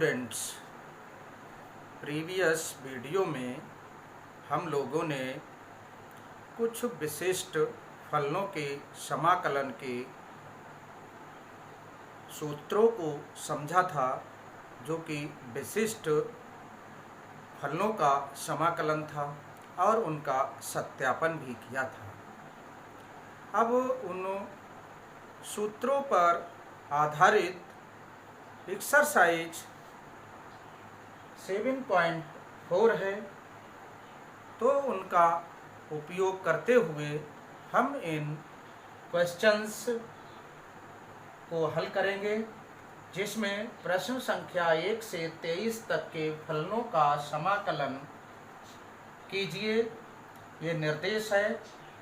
Students, previous video में हम लोगों ने कुछ विशिष्ट फलनों के समाकलन के सूत्रों को समझा था, जो कि विशिष्ट फलनों का समाकलन था और उनका सत्यापन भी किया था। अब उन सूत्रों पर आधारित एक्सरसाइज 7.4 है, तो उनका उपयोग करते हुए हम इन क्वेश्चंस को हल करेंगे, जिसमें प्रश्न संख्या 1 से 23 तक के फलनों का समाकलन कीजिए, ये निर्देश है।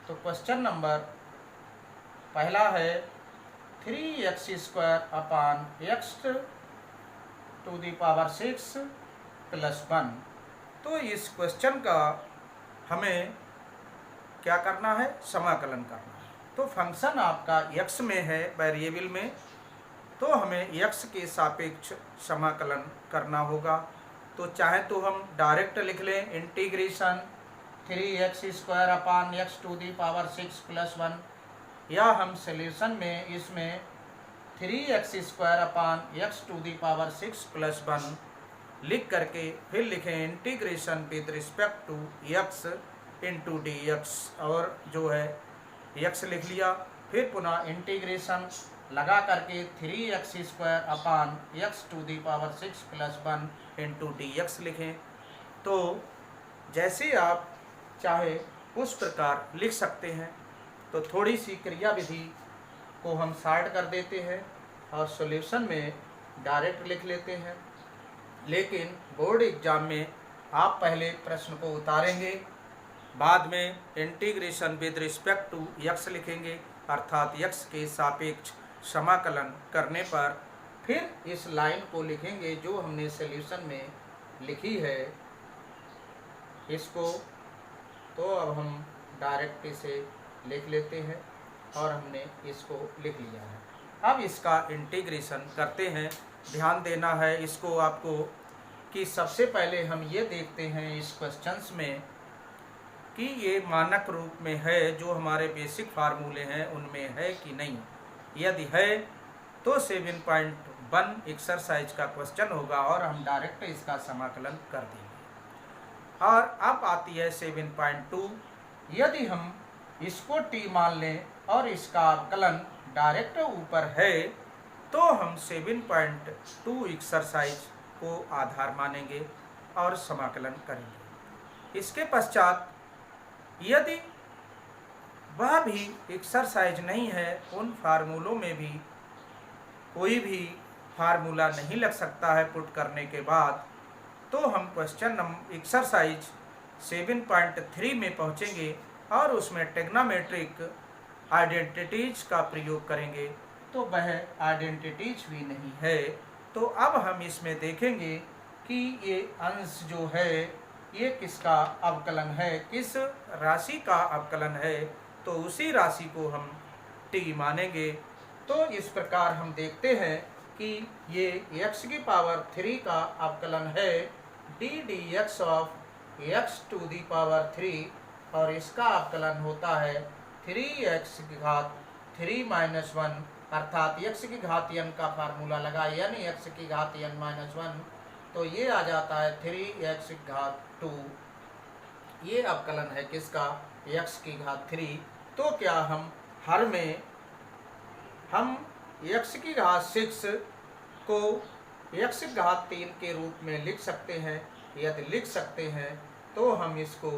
तो क्वेश्चन नंबर पहला है 3x² upon x to the power 6 plus 1। तो इस क्वेश्चन का हमें क्या करना है? समाकलन करना है। तो फंक्शन आपका x में है, वेरिएबल में, तो हमें x के सापेक्ष समाकलन करना होगा। तो चाहे तो हम डायरेक्ट लिख लें integration 3x² upon x to the power 6 plus 1, या हम सॉल्यूशन में इसमें 3x² upon x to the power 6 plus 1 लिख करके फिर लिखें integration with respect to x into dx, और जो है x लिख लिया, फिर पुनः इंटीग्रेशन लगा करके 3x² upon x to the power 6 plus 1 into dx लिखें। तो जैसे आप चाहे उस प्रकार लिख सकते हैं। तो थोड़ी सी क्रिया विधि को हम शार्ट कर देते हैं और सॉल्यूशन में डायरेक्ट लिख लेते हैं, लेकिन बोर्ड एग्जाम में आप पहले प्रश्न को उतारेंगे, बाद में integration with respect to x लिखेंगे, अर्थात x के सापेक्ष समाकलन करने पर फिर इस लाइन को लिखेंगे जो हमने सॉल्यूशन में लिखी है इसको। तो अब हम डायरेक्ट इसे लिख लेते हैं और हमने इसको लिख लिया है। अब इसका इंटीग्रेशन करते हैं। ध्यान देना है इसको आपको कि सबसे पहले हम ये देखते हैं इस क्वेश्चंस में कि ये मानक रूप में है, जो हमारे बेसिक फार्मूले हैं उनमें है कि नहीं। यदि है तो 7.1 एक्सरसाइज का क्वेश्चन होगा और हम डायरेक्ट इसका समाकलन कर देंगे। और अब आती है 7.2। यदि हम इसको t मान लें और इसका अवकलन डायरेक्ट ऊपर है, तो हम 7.2 एक्सरसाइज को आधार मानेंगे और समाकलन करेंगे। इसके पश्चात यदि वह भी एक्सरसाइज नहीं है, उन फार्मूलों में भी कोई भी फार्मूला नहीं लग सकता है पुट करने के बाद, तो हम क्वेश्चन नंबर एक्सरसाइज 7.3 में पहुंचेंगे और उसमें ट्रिग्नोमेट्रिक आइडेंटिटीज का प्रयोग करेंगे। तो वह आइडेंटिटीज भी नहीं है। तो अब हम इसमें देखेंगे कि ये अंश जो है ये किसका अवकलन है, किस राशि का अवकलन है, तो उसी राशि को हम t मानेंगे। तो इस प्रकार हम देखते हैं कि ये x की पावर 3 का अवकलन है d dx of x to the power 3, और इसका अवकलन होता है 3x की घात 3 माइनस 1, अर्थात x की घात n का फार्मूला लगा यानी x की घात n माइनस 1, तो ये आ जाता है 3x की घात 2। ये अवकलन है किसका? x की घात 3। तो क्या हम हर में हम x की घात 6 को x की घात 3 के रूप में लिख सकते हैं? यदि लिख सकते हैं तो हम इसको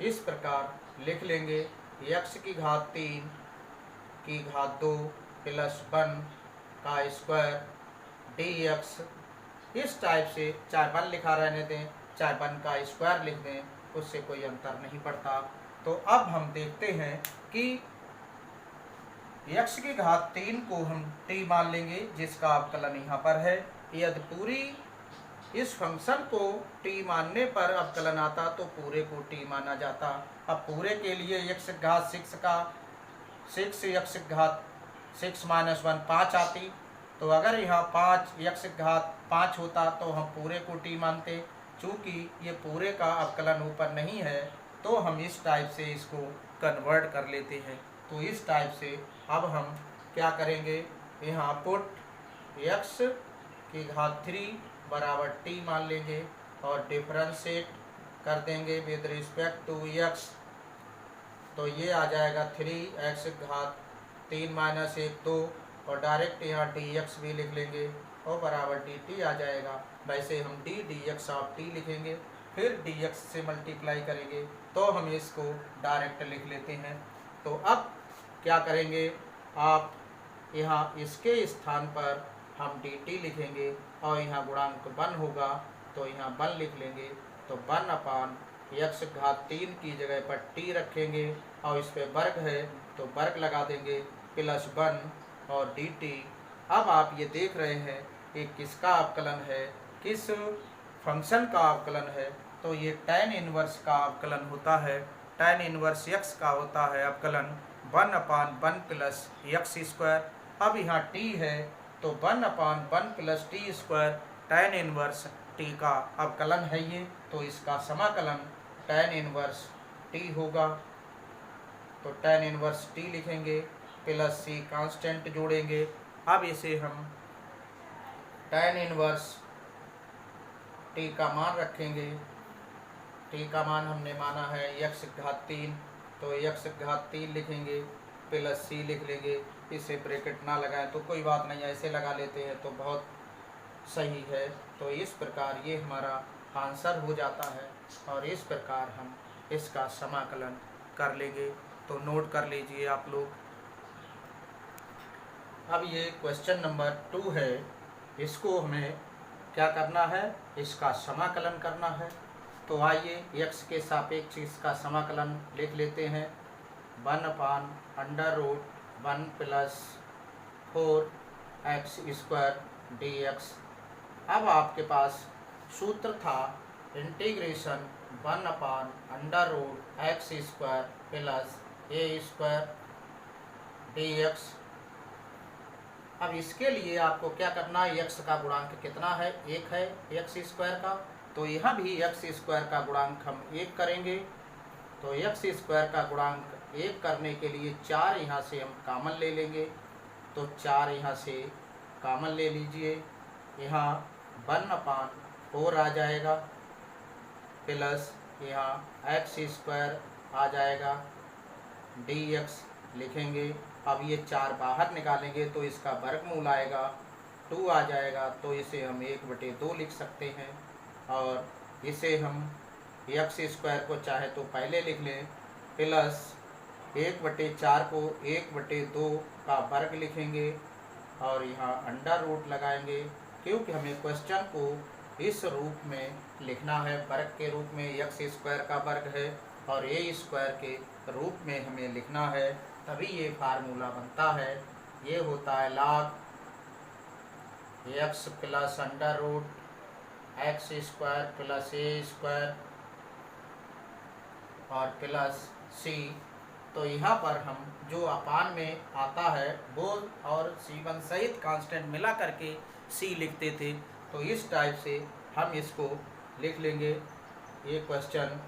इस प्रकार लिख लेंगे, x की घात 3 की घात 2 प्लस 1 का स्क्वायर dx। इस टाइप से चाहे 1 लिखा रहने दें चाहे 1 का स्क्वायर लिख दें, उससे कोई अंतर नहीं पड़ता। तो अब हम देखते हैं कि x की घात 3 को हम t मान लेंगे, जिसका अवकलन यहाँ पर है। यदि पूरी इस फंक्शन को t मानने पर अवकलन आता तो पूरे को t माना जाता। अब पूरे के लिए x घात 6 का 6 x घात 6 माइनस 1 5 आती, तो अगर यहाँ 5 होता तो हम पूरे को टी मानते। चूँकि ये पूरे का अवकलन ऊपर नहीं है तो हम इस टाइप से इसको कन्वर्ट कर लेते हैं। तो इस टाइप से अब हम क्या करेंगे, यहाँ पुट x³ बराबर t मान लेंगे और डिफरेंशिएट कर देंगे विद रिस्पेक्ट टू x। तो ये आ जाएगा 3x³ - 1 2 और डायरेक्ट यहाँ dx भी लिख लेंगे और बराबर dt आ जाएगा। वैसे हम d dx ऑफ t लिखेंगे, फिर dx से मल्टीप्लाई करेंगे तो हम इसको डायरेक्ट लिख लेते हैं। तो अब क्या करेंगे, आप यहाँ इसके स्थान पर हम dt लिखेंगे और यहाँ गुणांक 1 होगा तो यहाँ 1 लिख लेंगे। तो 1/x³ की जगह पर t रखेंगे और इस पे वर्ग है तो वर्ग लगा देंगे +1 और dt। अब आप ये देख रहे हैं कि किसका अवकलन है, किस फंक्शन का अवकलन है। तो ये tan इनवर्स का अवकलन होता है, tan इनवर्स x का होता है अवकलन 1/1 + x²। अब यहाँ t है तो 1/1 + t² tan इनवर्स t का अवकलन है ये, तो इसका समाकलन tan इनवर्स t होगा। तो tan इनवर्स t लिखेंगे +c कांस्टेंट जोड़ेंगे। अब इसे हम tan इनवर्स t का मान रखेंगे, t का मान हमने माना है x³, तो x³ लिखेंगे +c लिख लेंगे। इसे ब्रैकेट ना लगाएं तो कोई बात नहीं, ऐसे लगा लेते हैं तो बहुत सही है। तो इस प्रकार ये हमारा आंसर हो जाता है और इस प्रकार हम इसका समाकलन कर लेंगे। तो नोट कर लीजिए आप लोग। अब ये क्वेश्चन नंबर 2 है, इसको हमें क्या करना है, इसका समाकलन करना है। तो आइए x के सापेक्ष इसका समाकलन लिख लेते हैं। 1/√1 + 4x² dx। अब आपके पास सूत्र था इंटीग्रेशन 1/√x² + a² dx। अब इसके लिए आपको क्या करना है, x का गुणांक कितना है, 1 है x² का, तो यहाँ भी x² का गुणांक हम 1 करेंगे। तो x² का गुणांक 1 करने के लिए 4 यहाँ से हम कॉमन ले लेंगे। तो 4 यहाँ से कॉमन ले लीजिए, यहाँ 1/4 आ जाएगा प्लस यहाँ x² आ जाएगा, dx लिखेंगे। अब ये 4 बाहर निकालेंगे तो इसका वर्गमूल आएगा 2 आ जाएगा, तो इसे हम 1/2 लिख सकते हैं। और इसे हम x² को चाहे तो पहले लिख लें प्लस 1/4 को 1/2 का वर्ग लिखेंगे और यहाँ अंडर रूट लगाएंगे, क्योंकि हमें क्वेश्चन को इस रूप में लिखना है, वर्ग के रूप में। x² का वर्ग है और a² के रूप में हमें लिखना है, तभी ये फार्मूला बनता है। ये होता है log x + under root x² + a² और प्लस c। तो यहाँ पर हम जो अपान में आता है वो और c1 सहित कांस्टेंट मिला करके c लिखते थे, तो इस टाइप से हम इसको लिख लेंगे। ये क्वेश्चन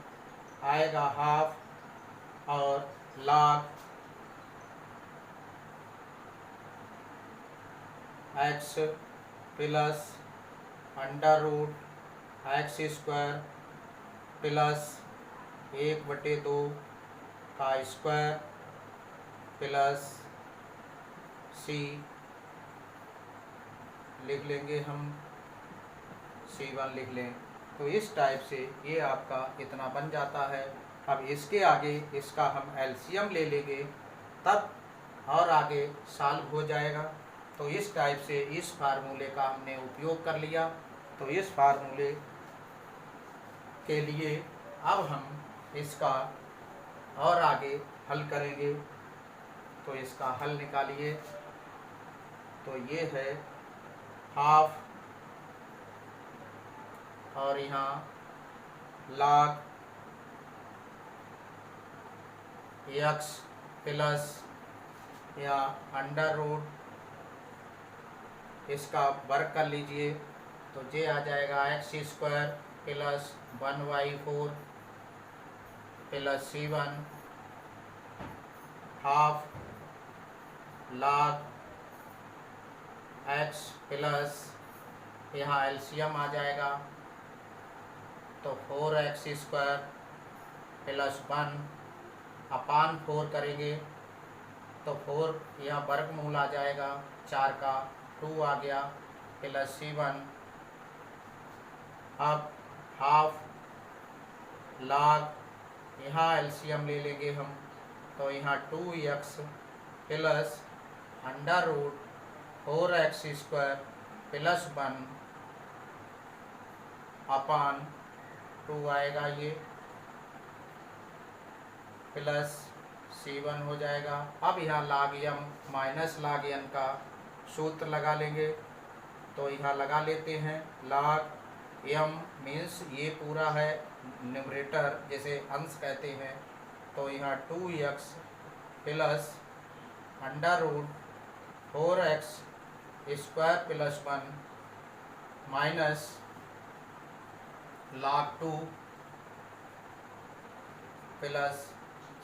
आएगा हाफ और log x + under root x² + 1/2 का स्क्वायर प्लस c लिख लेंगे, हम c1 लिख लें। तो इस टाइप से ये आपका इतना बन जाता है। अब इसके आगे इसका हम एलसीएम ले लेंगे, तब और आगे सॉल्व हो जाएगा। तो इस टाइप से इस फार्मूले का हमने उपयोग कर लिया। तो इस फार्मूले के लिए अब हम इसका और आगे हल करेंगे। तो इसका हल निकालिए। तो ये है हाफ और यहाँ log x प्लस या अंडर रूट इसका वर्ग कर लीजिए तो ये आ जाएगा x² plus 1/4 plus C1 half log x plus यहाँ एलसीएम आ जाएगा तो 4x² प्लस 1/4 करेंगे तो 4 यहाँ वर्गमूल आ जाएगा 4 का 2 आ गया प्लस C1 अब हाफ log यहाँ एलसीएम ले लेंगे हम तो यहाँ 2x प्लस √4x² प्लस 1/2 आएगा ये प्लस C1 हो जाएगा। अब यहाँ log m minus log n का सूत्र लगा लेंगे तो यहाँ लगा लेते हैं log m मीन्स ये पूरा है न्यूमरेटर जैसे अंश कहते हैं तो यहाँ 2x plus √4x² plus 1 minus log 2 plus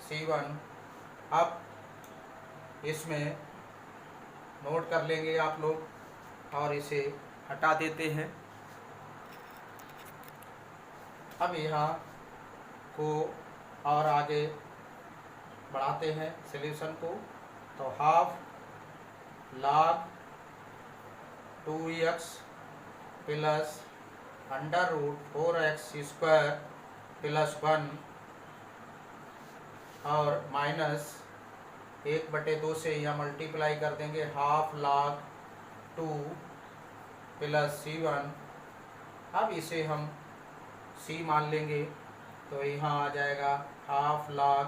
C1। अब इसमें नोट कर लेंगे आप लोग और इसे हटा देते हैं। अब यहाँ को और आगे बढ़ाते हैं सॉल्यूशन को तो half log 2x plus √4x² plus 1 और माइनस 1/2 से यहाँ मल्टीप्लाई कर देंगे हाफ log 2 प्लस C1। अब इसे हम C मान लेंगे तो यहाँ आ जाएगा half log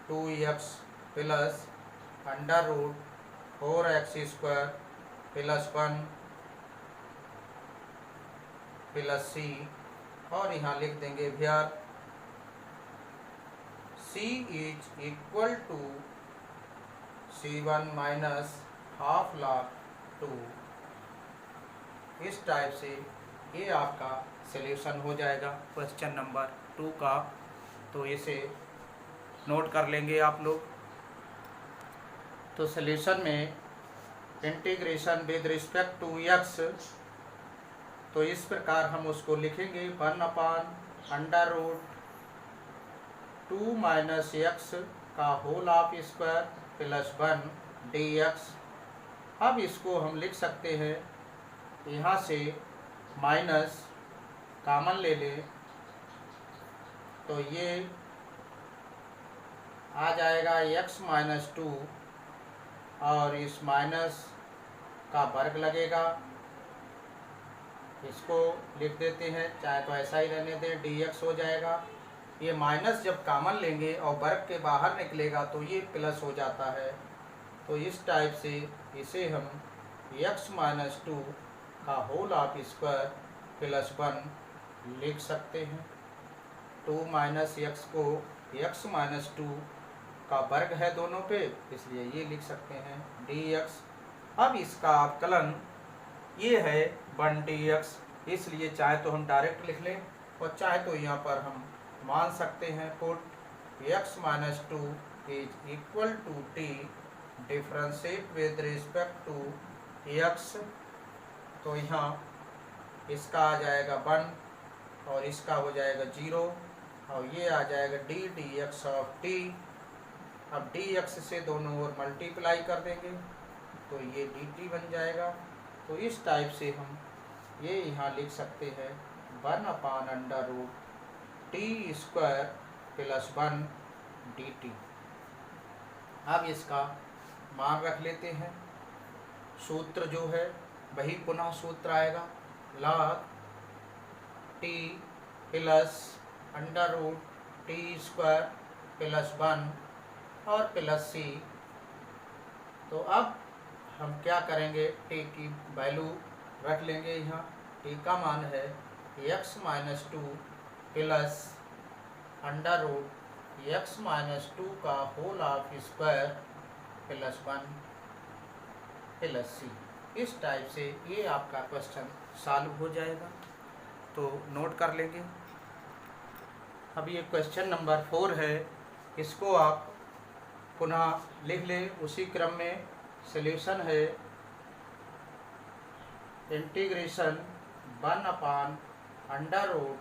2x plus √4x² plus 1 plus C और यहाँ लिख देंगे भैया C is equal to C1 minus half log 2। इस टाइप से ये आपका सॉल्यूशन हो जाएगा क्वेश्चन नंबर 2 का। तो इसे नोट कर लेंगे आप लोग। तो सॉल्यूशन में integration with respect to x तो इस प्रकार हम उसको लिखेंगे 1/√2 माइनस x का whole of square plus 1 dx। अब इसको हम लिख सकते हैं यहाँ से माइनस कॉमन ले लें तो ये आ जाएगा x-2 और इस माइनस का वर्ग लगेगा। इसको लिख देते हैं चाहे तो ऐसा ही रहने दें dx हो जाएगा। ये माइनस जब कॉमन लेंगे और वर्ग के बाहर निकलेगा तो ये प्लस हो जाता है। तो इस टाइप से इसे हम x-2 का होल ऑफ स्क्वायर प्लस 1 लिख सकते हैं। 2 माइनस x को x-2 का वर्ग है दोनों पे इसलिए ये लिख सकते हैं dx। अब इसका अवकलन ये है 1 dx इसलिए चाहे तो हम डायरेक्ट लिख लें और चाहे तो यहाँ पर हम मान सकते हैं put x-2 is equal to t differentiate with respect to x। तो यहाँ इसका आ जाएगा 1 और इसका हो जाएगा 0 और ये आ जाएगा d dx ऑफ t। अब dx से दोनों ओर मल्टीप्लाई कर देंगे तो ये dt बन जाएगा। तो इस टाइप से हम ये यहाँ लिख सकते हैं 1/√t² प्लस 1 dt। अब इसका मान रख लेते हैं। सूत्र जो है वही पुनः सूत्र आएगा log t plus √t² plus 1 और प्लस c। तो अब हम क्या करेंगे t की वैल्यू रख लेंगे। यहाँ t का मान है x-2 प्लस √x-2 का whole of square plus 1 plus C. इस टाइप से ये आपका क्वेश्चन सॉल्व हो जाएगा, तो नोट कर लेंगे। अब ये क्वेश्चन नंबर 4 है, इसको आप पुनः लिख लें उसी क्रम में। सॉल्यूशन है इंटीग्रेशन 1/(9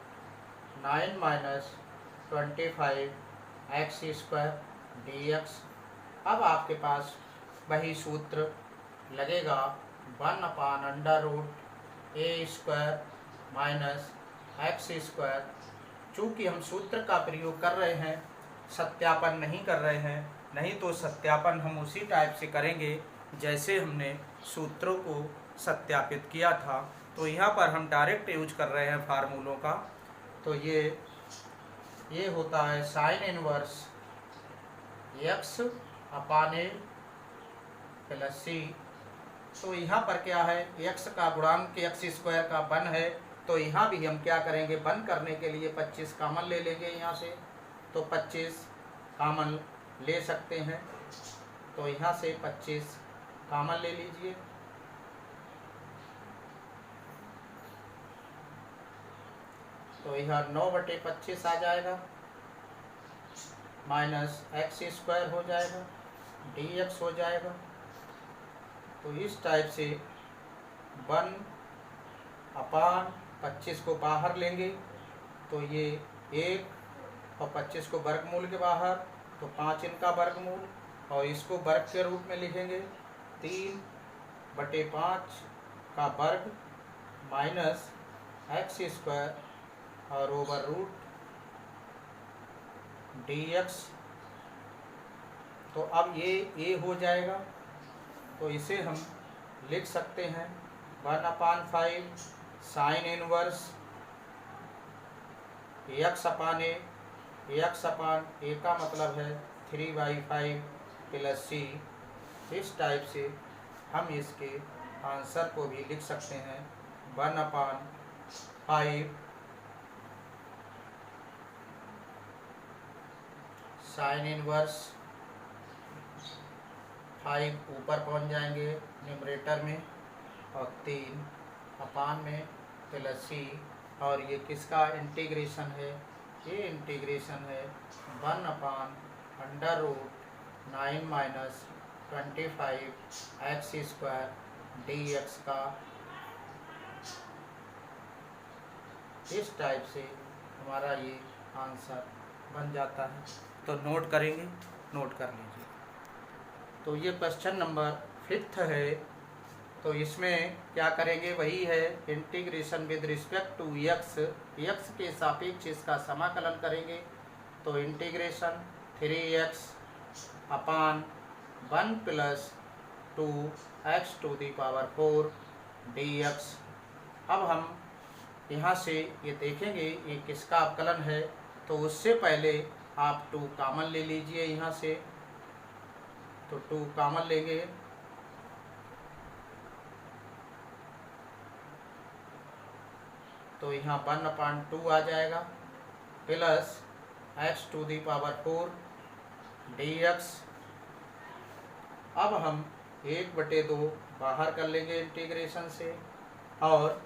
- 25) x² dx। अब आपके पास वही सूत्र लगेगा 1/√(a² - x²। चूँकि हम सूत्र का प्रयोग कर रहे हैं, सत्यापन नहीं कर रहे हैं, नहीं तो सत्यापन हम उसी टाइप से करेंगे जैसे हमने सूत्रों को सत्यापित किया था। तो यहाँ पर हम डायरेक्ट यूज कर रहे हैं फार्मूलों का। तो ये होता है साइन इनवर्स x/a प्लस सी। तो यहाँ पर क्या है, x का गुणांक x² का 1 है, तो यहाँ भी हम क्या करेंगे, 1 करने के लिए 25 कॉमन ले लेंगे यहाँ से। तो 25 कॉमन ले सकते हैं, तो यहाँ से 25 कॉमन ले लीजिए। तो यह 9/25 आ जाएगा, माइनस x² हो जाएगा, dx हो जाएगा। तो इस टाइप से 1/25 को बाहर लेंगे, तो ये 1 और 25 को वर्गमूल के बाहर, तो 5 इनका वर्गमूल, और इसको वर्ग के रूप में लिखेंगे 3/5 का वर्ग माइनस x² और ओवर रूट dx। तो अब ये हो जाएगा, तो इसे हम लिख सकते हैं 1/5 साइन इनवर्स x/a। x/a का मतलब है 3/5 प्लस सी। इस टाइप से हम इसके आंसर को भी लिख सकते हैं 1/5 साइन इनवर्स 5 ऊपर पहुंच जाएंगे न्यूमरेटर में, और 3 में प्लस सी। और ये किसका इंटीग्रेशन है, ये इंटीग्रेशन है 1/(9 - 25) x² dx का। इस टाइप से हमारा ये आंसर बन जाता है। तो नोट करेंगे, नोट कर लीजिए। तो ये क्वेश्चन नंबर 5 है। तो इसमें क्या करेंगे, वही है integration with respect to x के सापेक्ष इसका समाकलन करेंगे। तो इंटीग्रेशन 3x/1 + 2x⁴ dx। अब हम यहाँ से ये देखेंगे ये किसका अवकलन है, तो उससे पहले आप 2 कॉमन ले लीजिए यहाँ से। तो 2 कॉमन लेंगे, तो यहाँ 1/2 आ जाएगा प्लस x⁴ dx। अब हम 1/2 बाहर कर लेंगे इंटीग्रेशन से, और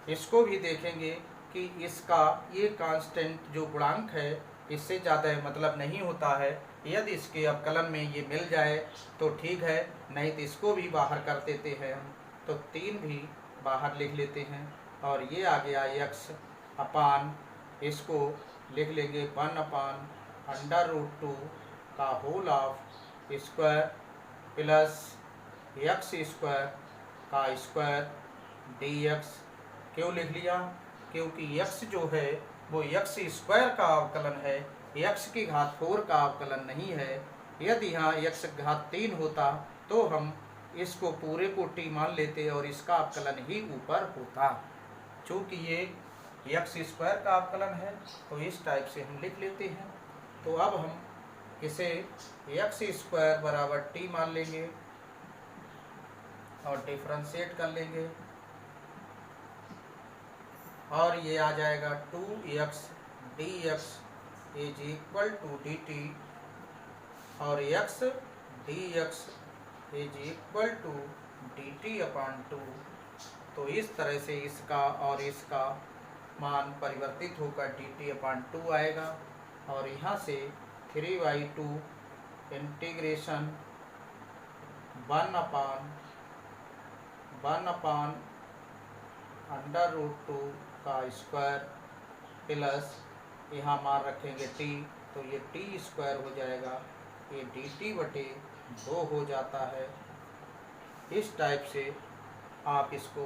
इसको भी देखेंगे कि इसका ये कांस्टेंट जो गुणांक है इससे ज़्यादा मतलब नहीं होता है। यदि इसके अवकलन में ये मिल जाए तो ठीक है, नहीं तो इसको भी बाहर कर देते हैं हम। तो 3 भी बाहर लिख लेते हैं, और ये आ गया x/, इसको लिख लेंगे 1/√2 का whole of square plus x² का स्क्वायर dx। क्यों लिख लिया, क्योंकि x जो है वो x² का अवकलन है, x की घात 4 का अवकलन नहीं है। यदि यहाँ x⁻³ होता तो हम इसको पूरे को t मान लेते और इसका अवकलन ही ऊपर होता। चूँकि ये x² का अवकलन है तो इस टाइप से हम लिख लेते हैं। तो अब हम इसे x² बराबर t मान लेंगे और डिफ्रेंशिएट कर लेंगे, और ये आ जाएगा 2x dx = dt, और x dx = dt/2। तो इस तरह से इसका और इसका मान परिवर्तित होकर dt/2 आएगा। और यहाँ से 3/2 इंटीग्रेशन 1/√2 का स्क्वायर प्लस यहाँ मान रखेंगे t, तो ये t² हो जाएगा, ये dt/2 हो जाता है। इस टाइप से आप इसको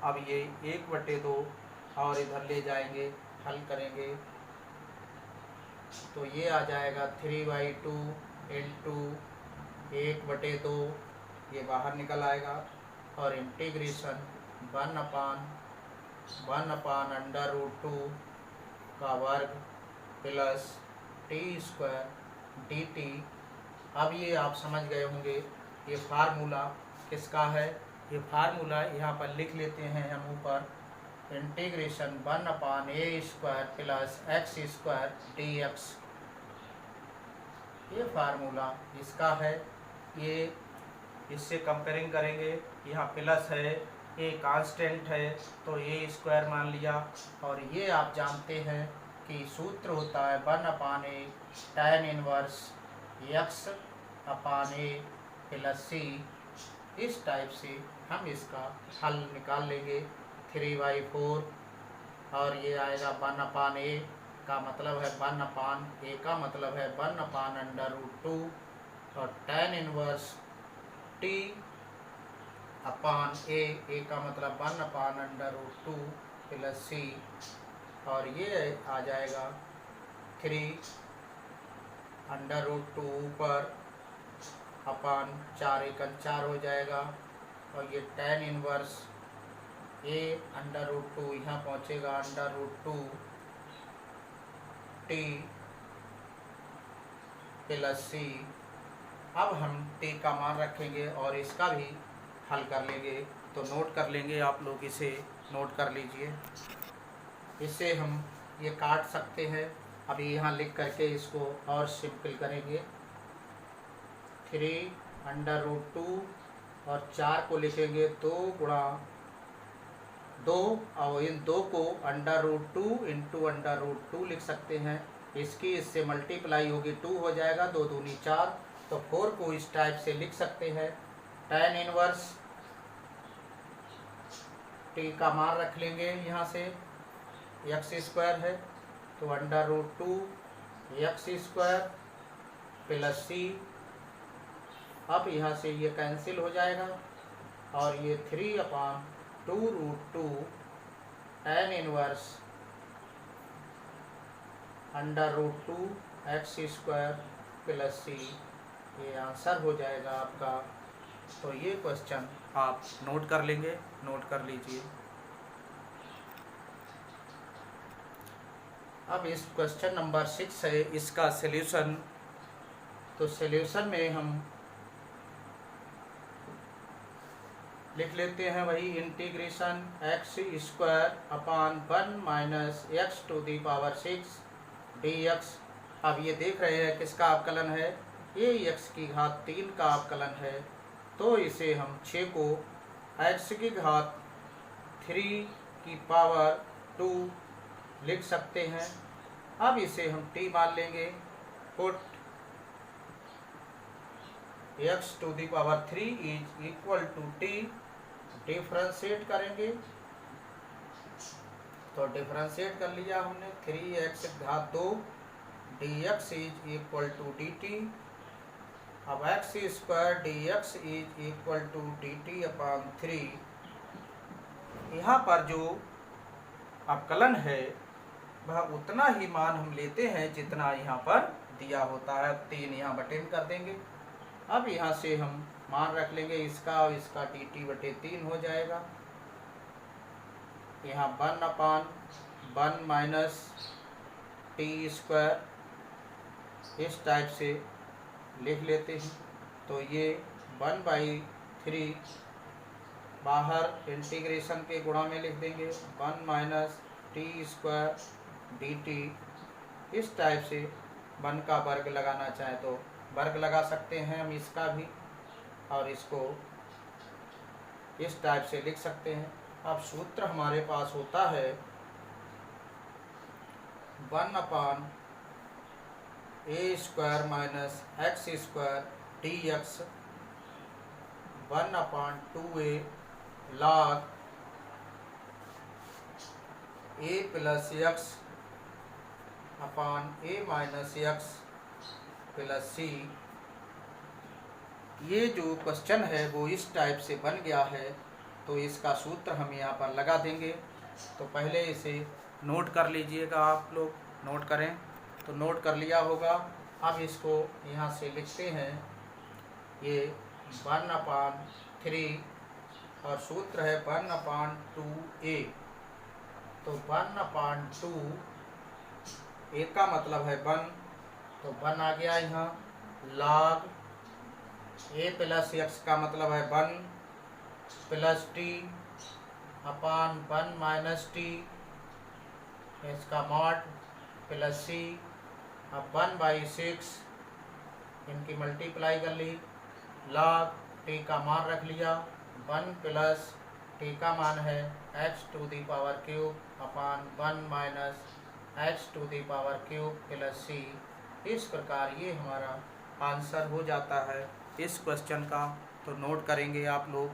अब ये 1/2 और इधर ले जाएंगे, हल करेंगे तो ये आ जाएगा 3/2 इंटू 1/2, ये बाहर निकल आएगा। और इंटीग्रेशन 1/√2 का वर्ग प्लस t² dt। अब ये आप समझ गए होंगे ये फार्मूला किसका है। ये फार्मूला यहाँ पर लिख लेते हैं हम ऊपर, integration 1/a² plus x² dx। ये फार्मूला इसका है। ये इससे कंपेयरिंग करेंगे, यहाँ प्लस है, ये कांस्टेंट है तो ये स्क्वायर मान लिया। और ये आप जानते हैं कि सूत्र होता है 1/a tan inverse x/a plus c। इस टाइप से हम इसका हल निकाल लेंगे 3/4। और ये आएगा 1/a का मतलब है 1/a का मतलब है 1/√2 और tan inverse t upon a का मतलब 1/√2 प्लस c। और ये आ जाएगा 3/√2 ऊपर अपॉन 4 × 4 हो जाएगा। और ये tan इनवर्स a√2 यहाँ पहुँचेगा √2 t प्लस c। अब हम t का मान रखेंगे और इसका भी हल कर लेंगे। तो नोट कर लेंगे, आप लोग इसे नोट कर लीजिए। इससे हम ये काट सकते हैं। अभी यहाँ लिख करके इसको और सिंपल करेंगे। 3/√2 और 4 को लिखेंगे 2 गुणा 2 और इन 2 को √2 इंटू √2 लिख सकते हैं। इसकी इससे मल्टीप्लाई होगी 2 हो जाएगा, 2 दूनी 4। तो 4 को इस टाइप से लिख सकते हैं। tan इनवर्स t का मान रख लेंगे, यहाँ से x² है तो √2 x² प्लस c। अब यहाँ से ये कैंसिल हो जाएगा और ये 3/2√2 tan inverse √2 x² plus c। ये आंसर हो जाएगा आपका। तो ये क्वेश्चन आप नोट कर लेंगे, नोट कर लीजिए। अब इस क्वेश्चन नंबर 6 है, इसका सल्यूशन। तो सल्यूशन में हम लिख लेते हैं वही integration x² upon 1 - x⁻⁶ dx। अब ये देख रहे हैं किसका अवकलन है, ये x³ का अवकलन है। तो इसे हम 6 को x⁻³ लिख सकते हैं। अब इसे हम t मान लेंगे। Put x⁻³ = t। डिफ्रेंशिएट करेंगे तो डिफ्रेंशिएट कर लिया हमने। 3x⁻² dx = dt। अब x² dx = dt/3। यहाँ पर जो अवकलन है वह उतना ही मान हम लेते हैं जितना यहाँ पर दिया होता है। 3 यहाँ बटे में कर देंगे। अब यहाँ से हम मान रख लेंगे इसका और इसका dt/3 हो जाएगा। यहाँ 1/1 - t² इस टाइप से लिख लेते हैं। तो ये 1/3 बाहर इंटीग्रेशन के गुणा में लिख देंगे 1 - t² dt। इस टाइप से 1 का वर्ग लगाना चाहे तो वर्ग लगा सकते हैं हम इसका भी, और इसको इस टाइप से लिख सकते हैं। अब सूत्र हमारे पास होता है 1/a² minus x² dx 1/2a log a plus x upon a minus x plus c। ये जो क्वेश्चन है वो इस टाइप से बन गया है, तो इसका सूत्र हम यहाँ पर लगा देंगे। तो पहले इसे नोट कर लीजिएगा, आप लोग नोट करें तो नोट कर लिया होगा। अब इसको यहाँ से लिखते हैं, ये 1/3 और सूत्र है 1/2a। तो 1/2 a का मतलब है 1, तो 1 आ गया यहाँ। log a प्लस x का मतलब है 1 plus t upon 1 minus t इसका मॉड प्लस c। अब 1/6 इनकी मल्टीप्लाई कर ली, log t का मान रख लिया 1 प्लस t का मान है x³ upon 1 minus x³ plus c। इस प्रकार ये हमारा आंसर हो जाता है इस क्वेश्चन का। तो नोट करेंगे आप लोग।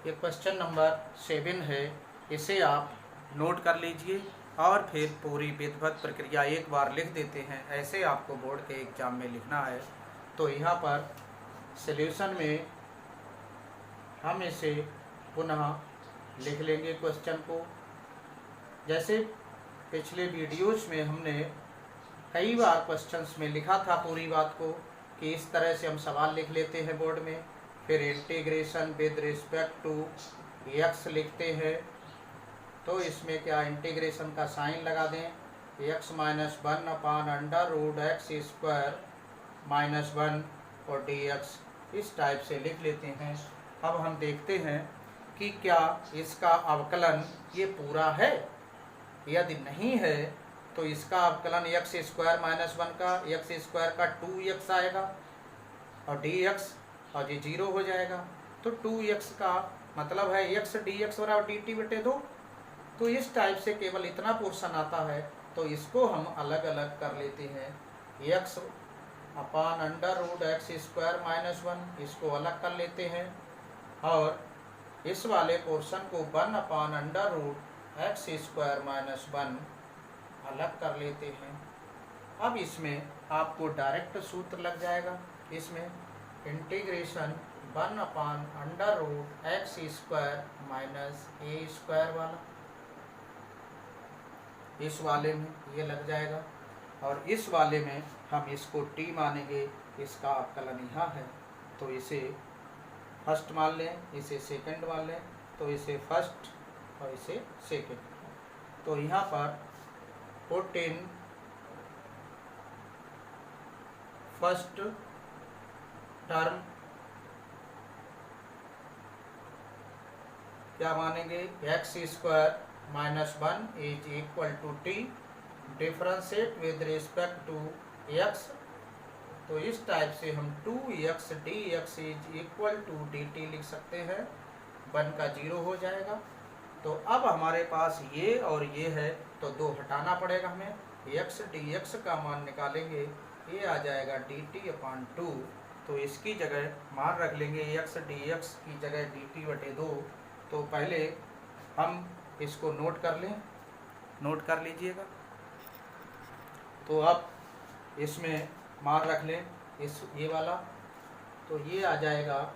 ये क्वेश्चन नंबर 7 है, इसे आप नोट कर लीजिए और फिर पूरी विधिवत प्रक्रिया एक बार लिख देते हैं। ऐसे आपको बोर्ड के एग्ज़ाम में लिखना है। तो यहाँ पर सॉल्यूशन में हम इसे पुनः लिख लेंगे क्वेश्चन को। जैसे पिछले वीडियोस में हमने कई बार क्वेश्चंस में लिखा था पूरी बात को कि इस तरह से हम सवाल लिख लेते हैं बोर्ड में, फिर integration with respect to x लिखते हैं। तो इसमें क्या इंटीग्रेशन का साइन लगा दें, x माइनस 1/√x² माइनस 1 और dx इस टाइप से लिख लेते हैं। अब हम देखते हैं कि क्या इसका अवकलन ये पूरा है। यदि नहीं है तो इसका अवकलन x² माइनस 1 का x² का 2x आएगा और dx और ये 0 हो जाएगा। तो 2x का मतलब है x dx बराबर dt/2। तो इस टाइप से केवल इतना पोर्शन आता है, तो इसको हम अलग अलग कर लेते हैं। x अपॉन √x² माइनस 1 इसको अलग कर लेते हैं और इस वाले पोर्शन को 1/√x² माइनस 1 अलग कर लेते हैं। अब इसमें आपको डायरेक्ट सूत्र लग जाएगा। इसमें इंटीग्रेशन 1/√x² माइनस a² वाला इस वाले में ये लग जाएगा और इस वाले में हम इसको t मानेंगे। इसका अवकलन यहाँ है, तो इसे फर्स्ट मान लें, इसे सेकंड मान लें, तो इसे फर्स्ट और इसे सेकंड। तो यहाँ पर पुट इन फर्स्ट टर्म क्या मानेंगे, x² minus 1 is equal to t, differentiate with respect to x। तो इस टाइप से हम 2x dx is equal to dt लिख सकते हैं। 1 का 0 हो जाएगा। तो अब हमारे पास ये और ये है, तो 2 हटाना पड़ेगा हमें। x dx का मान निकालेंगे, ये आ जाएगा dt/2। तो इसकी जगह मान रख लेंगे x dx की जगह dt/2। तो पहले हम इसको नोट कर लें, नोट कर लीजिएगा। तो अब इसमें मान रख लें इस ये वाला, तो ये आ जाएगा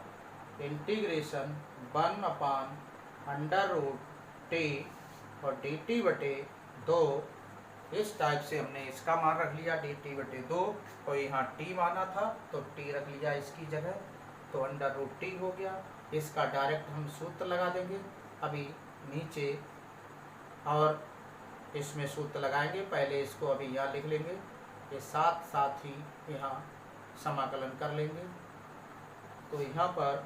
इंटीग्रेशन 1/√t और dt/2। इस टाइप से हमने इसका मान रख लिया dt/2 और यहाँ t माना था तो t रख लिया इसकी जगह, तो √t हो गया। इसका डायरेक्ट हम सूत्र लगा देंगे अभी नीचे और इसमें सूत्र लगाएंगे। पहले इसको अभी यहाँ लिख लेंगे, ये साथ साथ ही यहाँ समाकलन कर लेंगे। तो यहाँ पर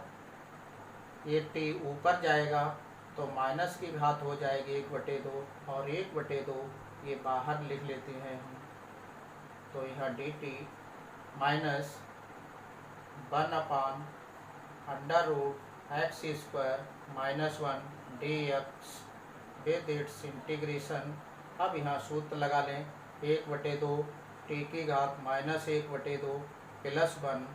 ये t ऊपर जाएगा तो माइनस की घात हो जाएगी 1/2 और 1/2 ये बाहर लिख लेते हैं हम। तो यहाँ dt minus 1/√x² x square minus 1 D x with its integration. अब यहाँ सूत्र लगा लें, 1/2 टी की घात -1/2 plus 1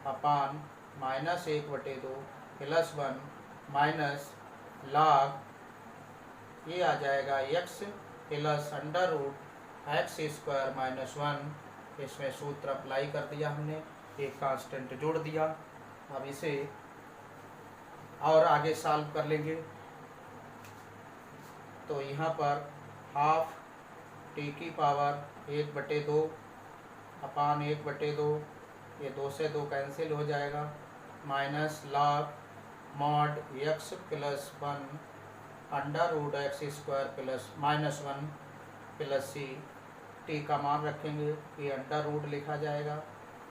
upon -1/2 plus 1 minus log ये आ जाएगा x plus under root x square minus 1। इसमें सूत्र अप्लाई कर दिया हमने, एक कांस्टेंट जोड़ दिया। अब इसे और आगे सॉल्व कर लेंगे। तो यहाँ पर हाफ टी की पावर 1/2 अपान 1/2, ये 2 से 2 कैंसिल हो जाएगा, minus log mod x plus 1 under root x square plus minus 1 plus C. T का मान रखेंगे, ये अंडर रूट लिखा जाएगा।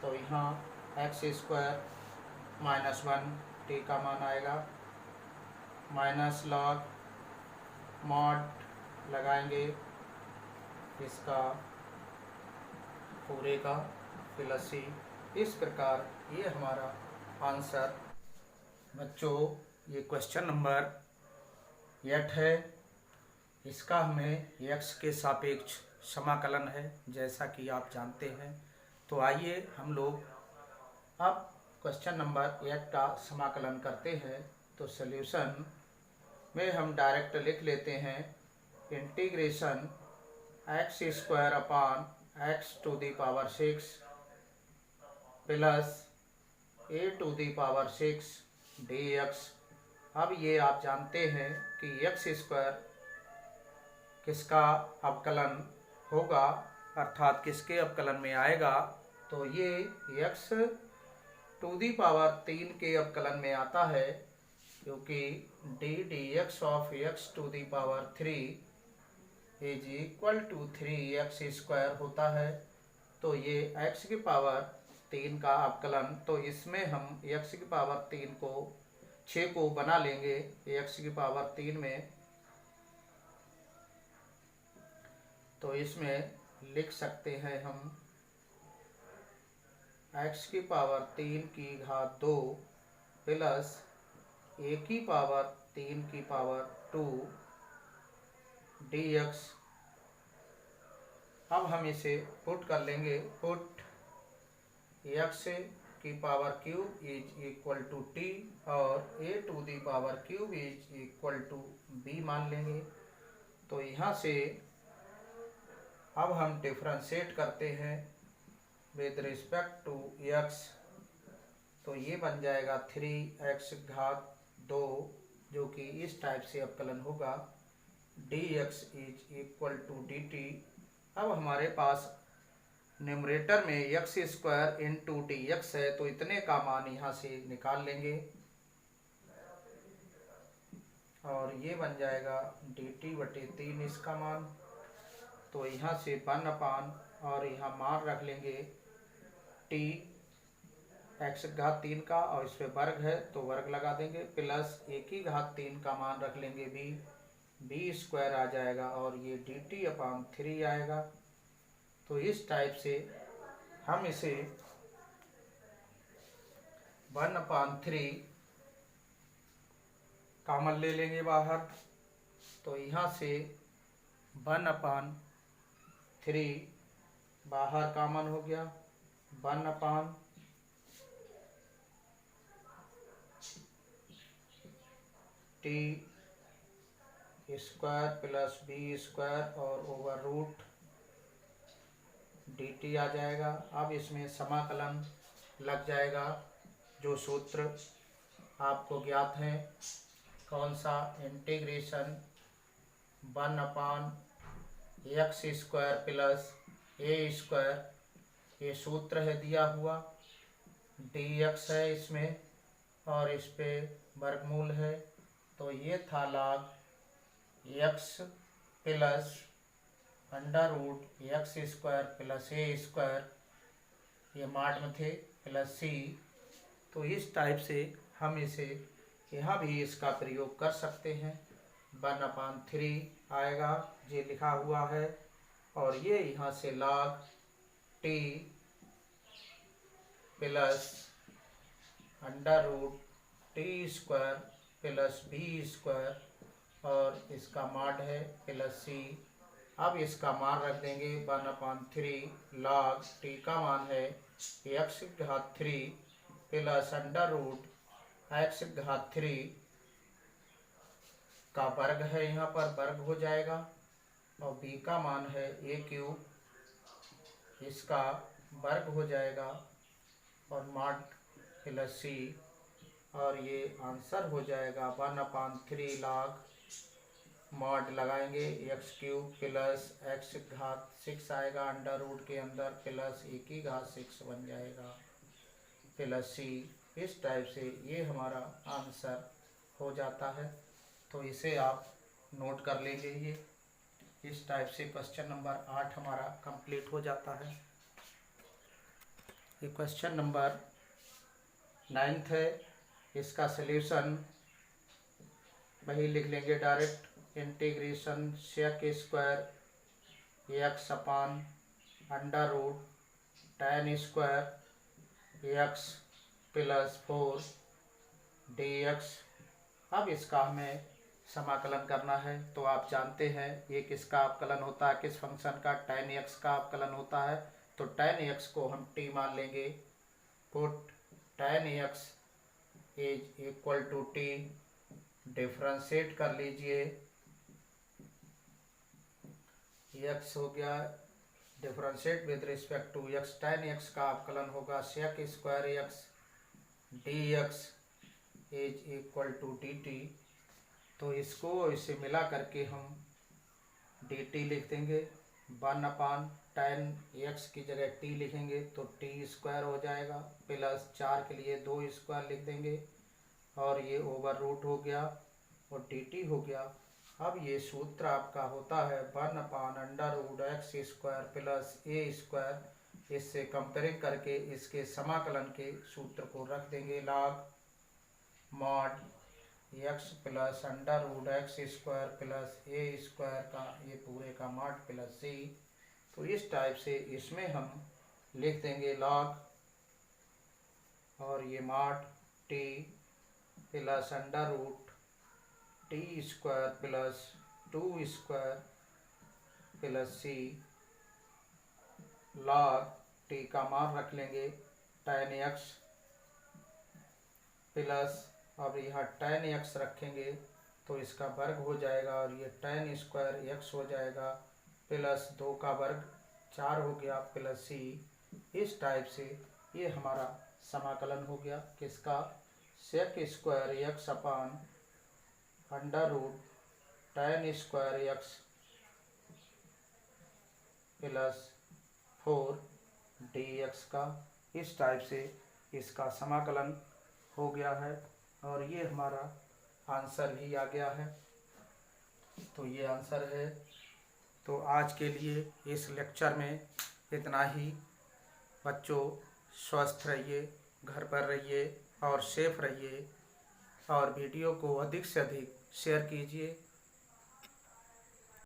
तो यहाँ एक्स स्क्वायर माइनस 1 टी का मान आएगा, माइनस लॉग मॉड लगाएंगे इसका पूरे का प्लस सी। इस प्रकार ये हमारा आंसर बच्चों, ये क्वेश्चन नंबर 8 है। इसका हमें x के सापेक्ष समाकलन है, जैसा कि आप जानते हैं। तो आइए हम लोग अब क्वेश्चन नंबर 8 का समाकलन करते हैं। तो सॉल्यूशन में हम डायरेक्ट लिख लेते हैं, integration X square upon X to the power 6 plus A to the power 6 D X. अब ये आप जानते हैं कि एक्स स्क्वायर किसका अवकलन होगा, अर्थात किसके अवकलन में आएगा। तो ये एक्स टू दी पावर 3 के अवकलन में आता है, क्योंकि D D X of X to the power 3 is equal to 3x square होता है। तो ये x की पावर 3 का अवकलन, तो इसमें हम x की पावर 3 को 6 को बना लेंगे x की पावर 3 में। तो इसमें लिख सकते हैं हम x की पावर 3 की घात 2 प्लस a की पावर 3 की पावर 2 dx। अब हम इसे पुट कर लेंगे, पुट x की power cube is equal to t और a to the power cube is equal to b मान लेंगे। तो यहाँ से अब हम डिफ्रेंशिएट करते हैं विद रिस्पेक्ट टू x। तो ये बन जाएगा 3x घात 2, जो कि इस टाइप से अवकलन होगा, dx is equal to dt। अब हमारे पास न्यूमरेटर में x स्क्वायर इंटू dx है, तो इतने का मान यहाँ से निकाल लेंगे और ये बन जाएगा dt/3 इसका मान। तो यहाँ से 1 अपान और यहाँ मान रख लेंगे t x घात 3 का, और इस पे वर्ग है तो वर्ग लगा देंगे, प्लस a की घात 3 का मान रख लेंगे b स्क्वायर आ जाएगा और ये dt/3 आएगा। तो इस टाइप से हम इसे 1/3 कॉमन ले लेंगे बाहर। तो यहाँ से 1/3 बाहर कॉमन हो गया, 1/3 स्क्वायर प्लस बी स्क्वायर और ओवर रूट dt आ जाएगा। अब इसमें समाकलन लग जाएगा, जो सूत्र आपको ज्ञात है, कौन सा, integration 1/x square plus a square, ये सूत्र है दिया हुआ, dx है इसमें और इस पे वर्गमूल है। तो ये था log x plus under root x square plus a square, ये मार्ट में थे, प्लस c। तो इस टाइप से हम इसे यहाँ भी इसका प्रयोग कर सकते हैं, 1/3 आएगा, ये लिखा हुआ है, और ये यहाँ से log t plus under root T square plus B square और इसका मॉड है प्लस सी। अब इसका मान रख देंगे 1/3 log टी का मान है x की घात 3 प्लस अंडर रूट x की घात 3 का वर्ग है, यहाँ पर वर्ग हो जाएगा, और b का मान है a³, इसका वर्ग हो जाएगा और मॉड प्लस सी, और ये आंसर हो जाएगा 1/3 log मॉड लगाएंगे x³ प्लस x घात 6 आएगा अंडर रूट के अंदर प्लस a की घात 6 बन जाएगा प्लस सी। इस टाइप से ये हमारा आंसर हो जाता है। तो इसे आप नोट कर लेंगे। ये इस टाइप से क्वेश्चन नंबर 8 हमारा कंप्लीट हो जाता है। ये क्वेश्चन नंबर 9 है, इसका सल्यूशन वही लिख लेंगे direct. Integration sec square X upon under root tan square X plus 4 dx। अब इसका हमें समाकलन करना है। तो आप जानते हैं ये किसका अवकलन होता है, किस फंक्शन का, tan x का अवकलन होता है। तो tan x को हम t मान लेंगे। Put tan x is equal to t, differentiate कर लीजिए, x हो गया differentiate with respect to x, tan x का अवकलन होगा sec square X dx is equal to dt। तो इसको इसे मिला करके हम dt लिख देंगे। 1/tan x की जगह t लिखेंगे तो t स्क्वायर हो जाएगा, प्लस 4 के लिए 2 स्क्वायर लिख देंगे, और ये ओवर रूट हो गया और dt हो गया। अब ये सूत्र आपका होता है 1/√x square plus a square. इससे कंपेयरिंग करके इसके समाकलन के सूत्र को रख देंगे log mod x plus √x square plus a square का ये पूरे का मॉड प्लस c। तो इस टाइप से इसमें हम लिख देंगे log और ये mod t plus √t square plus 2 square plus c log t का मान रख लेंगे tan x प्लस, अब यहाँ tan x रखेंगे तो इसका वर्ग हो जाएगा और ये tan स्क्वायर x हो जाएगा प्लस 2 का वर्ग 4 हो गया प्लस c। इस टाइप से ये हमारा समाकलन हो गया किसका, sec square X upon under root tan square X plus 4 dx का। इस टाइप से इसका समाकलन हो गया है और ये हमारा आंसर भी आ गया है। तो ये आंसर है। तो आज के लिए इस लेक्चर में इतना ही। बच्चों स्वस्थ रहिए, घर पर रहिए और सेफ रहिए, और वीडियो को अधिक से अधिक शेयर कीजिए।